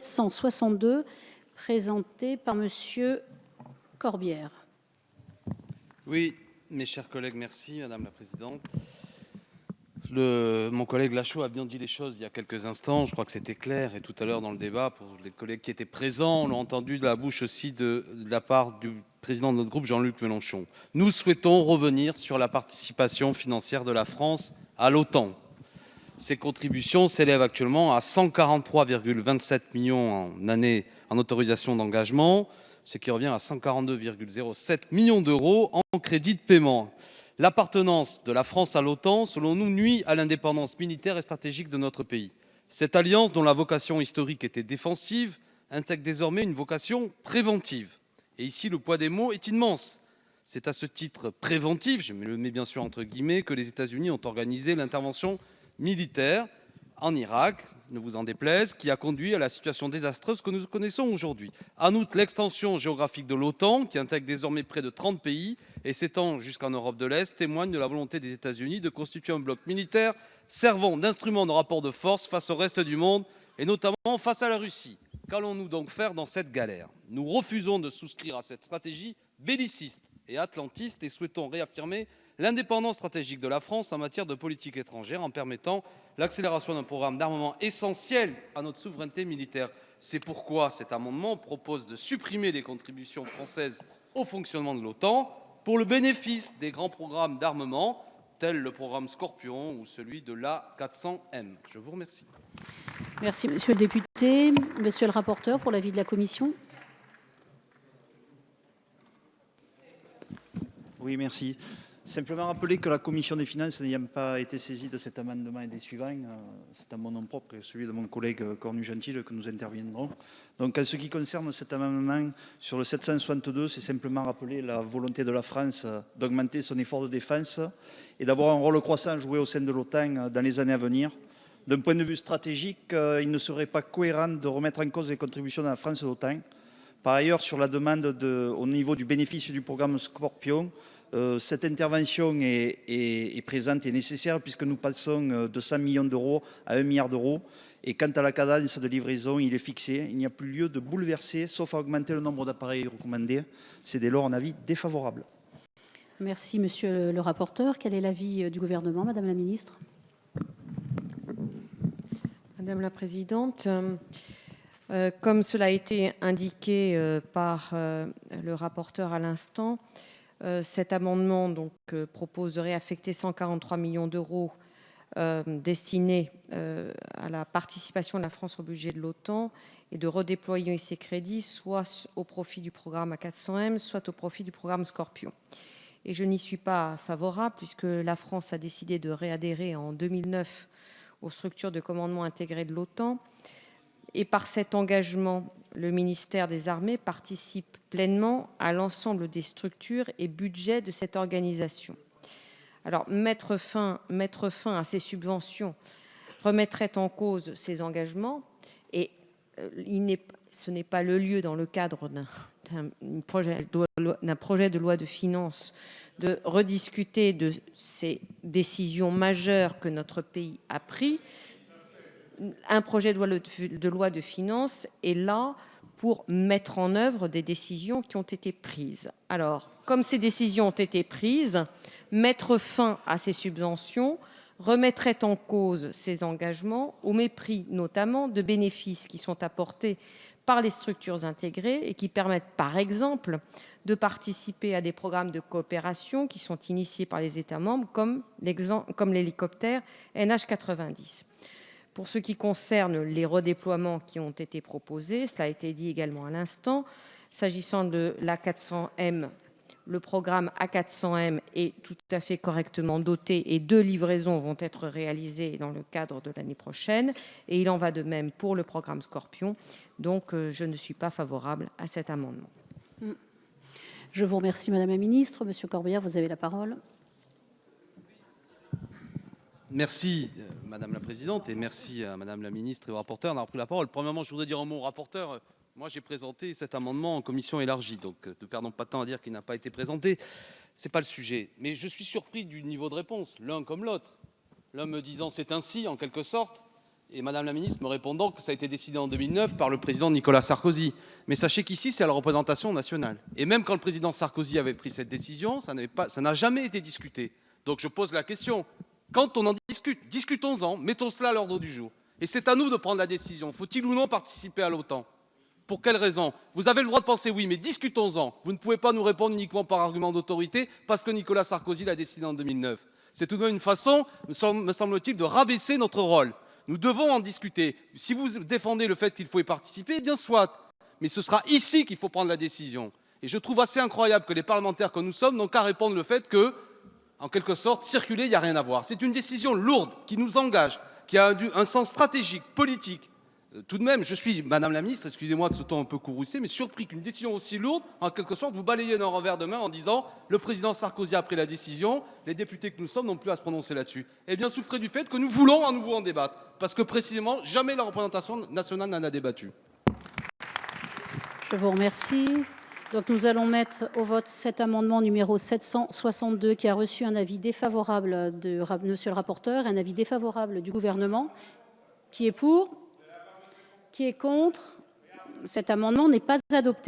762, présenté par Monsieur Corbière. Oui, mes chers collègues, merci Madame la Présidente. Mon collègue Lachaud a bien dit les choses il y a quelques instants, je crois que c'était clair, et tout à l'heure dans le débat, pour les collègues qui étaient présents, on l'a entendu de la bouche aussi de la part du président de notre groupe, Jean-Luc Mélenchon. Nous souhaitons revenir sur la participation financière de la France à l'OTAN. Ces contributions s'élèvent actuellement à 143,27 millions en autorisation d'engagement, ce qui revient à 142,07 millions d'euros en crédit de paiement. L'appartenance de la France à l'OTAN, selon nous, nuit à l'indépendance militaire et stratégique de notre pays. Cette alliance, dont la vocation historique était défensive, intègre désormais une vocation préventive. Et ici, le poids des mots est immense. C'est à ce titre préventif, je le mets bien sûr entre guillemets, que les États-Unis ont organisé l'intervention militaire en Irak, ne vous en déplaise, qui a conduit à la situation désastreuse que nous connaissons aujourd'hui. En outre, l'extension géographique de l'OTAN, qui intègre désormais près de 30 pays et s'étend jusqu'en Europe de l'Est, témoigne de la volonté des États-Unis de constituer un bloc militaire servant d'instrument de rapport de force face au reste du monde, et notamment face à la Russie. Qu'allons-nous donc faire dans cette galère? Nous refusons de souscrire à cette stratégie belliciste et atlantiste et souhaitons réaffirmer l'indépendance stratégique de la France en matière de politique étrangère en permettant l'accélération d'un programme d'armement essentiel à notre souveraineté militaire. C'est pourquoi cet amendement propose de supprimer les contributions françaises au fonctionnement de l'OTAN pour le bénéfice des grands programmes d'armement tels le programme Scorpion ou celui de l'A400M. Je vous remercie. Merci, monsieur le député. Monsieur le rapporteur, pour l'avis de la commission. Oui, merci. Simplement rappeler que la commission des finances n'ayant pas été saisie de cet amendement et des suivants, c'est à mon nom propre et celui de mon collègue Cornu-Gentil que nous interviendrons. Donc en ce qui concerne cet amendement sur le 762, c'est simplement rappeler la volonté de la France d'augmenter son effort de défense et d'avoir un rôle croissant à jouer au sein de l'OTAN dans les années à venir. D'un point de vue stratégique, il ne serait pas cohérent de remettre en cause les contributions de la France à l'OTAN. Par ailleurs, sur la demande au niveau du bénéfice du programme Scorpion, cette intervention est présente et nécessaire puisque nous passons de 100 millions d'euros à 1 milliard d'euros. Et quant à la cadence de livraison, il est fixé. Il n'y a plus lieu de bouleverser, sauf à augmenter le nombre d'appareils recommandés. C'est dès lors un avis défavorable. Merci, monsieur le rapporteur. Quel est l'avis du gouvernement, madame la ministre? Madame la présidente, comme cela a été indiqué par le rapporteur à l'instant, cet amendement propose de réaffecter 143 millions d'euros destinés à la participation de la France au budget de l'OTAN et de redéployer ces crédits soit au profit du programme A400M, soit au profit du programme Scorpion. Et je n'y suis pas favorable puisque la France a décidé de réadhérer en 2009 aux structures de commandement intégré de l'OTAN. Et par cet engagement, le ministère des Armées participe pleinement à l'ensemble des structures et budgets de cette organisation. Alors, mettre fin à ces subventions remettrait en cause ces engagements et ce n'est pas le lieu, dans le cadre d'un projet de loi de finances, de rediscuter de ces décisions majeures que notre pays a prises. Un projet de loi de finances est là pour mettre en œuvre des décisions qui ont été prises. Alors, comme ces décisions ont été prises, mettre fin à ces subventions remettrait en cause ces engagements, au mépris notamment de bénéfices qui sont apportés par les structures intégrées et qui permettent, par exemple, de participer à des programmes de coopération qui sont initiés par les États membres, comme l'hélicoptère NH90. Pour ce qui concerne les redéploiements qui ont été proposés, cela a été dit également à l'instant, s'agissant de l'A400M, le programme A400M est tout à fait correctement doté et 2 livraisons vont être réalisées dans le cadre de l'année prochaine. Et il en va de même pour le programme Scorpion. Donc, je ne suis pas favorable à cet amendement. Je vous remercie, madame la ministre. Monsieur Corbière, vous avez la parole. Merci Madame la Présidente et merci à Madame la Ministre et au rapporteur d'avoir pris la parole. Premièrement, je voudrais dire un mot au rapporteur. Moi, j'ai présenté cet amendement en commission élargie, donc ne perdons pas de temps à dire qu'il n'a pas été présenté. Ce n'est pas le sujet. Mais je suis surpris du niveau de réponse, l'un comme l'autre. L'un me disant c'est ainsi, en quelque sorte, Et Madame la ministre me répondant que ça a été décidé en 2009 par le président Nicolas Sarkozy. Mais sachez qu'ici, c'est la représentation nationale. Et même quand le président Sarkozy avait pris cette décision, ça n'a jamais été discuté. Donc je pose la question, quand on en discute, discutons-en, mettons cela à l'ordre du jour. Et c'est à nous de prendre la décision. Faut-il ou non participer à l'OTAN? Pour quelles raisons? Vous avez le droit de penser oui, mais discutons-en. Vous ne pouvez pas nous répondre uniquement par argument d'autorité parce que Nicolas Sarkozy l'a décidé en 2009. C'est tout de même une façon, me semble-t-il, de rabaisser notre rôle. Nous devons en discuter. Si vous défendez le fait qu'il faut y participer, eh bien soit. Mais ce sera ici qu'il faut prendre la décision. Et je trouve assez incroyable que les parlementaires que nous sommes n'ont qu'à répondre le fait que, en quelque sorte, circuler, il n'y a rien à voir. C'est une décision lourde qui nous engage, qui a un sens stratégique, politique. Tout de même, je suis, Madame la ministre, excusez-moi de ce ton un peu courroucé, mais surpris qu'une décision aussi lourde, en quelque sorte, vous balayez d'un revers de main en disant le président Sarkozy a pris la décision, les députés que nous sommes n'ont plus à se prononcer là-dessus. Eh bien, souffrez du fait que nous voulons à nouveau en débattre, parce que précisément, jamais la représentation nationale n'en a débattu. Je vous remercie. Donc nous allons mettre au vote cet amendement numéro 762 qui a reçu un avis défavorable de monsieur le rapporteur, un avis défavorable du gouvernement. Qui est pour? Qui est contre? Cet amendement n'est pas adopté.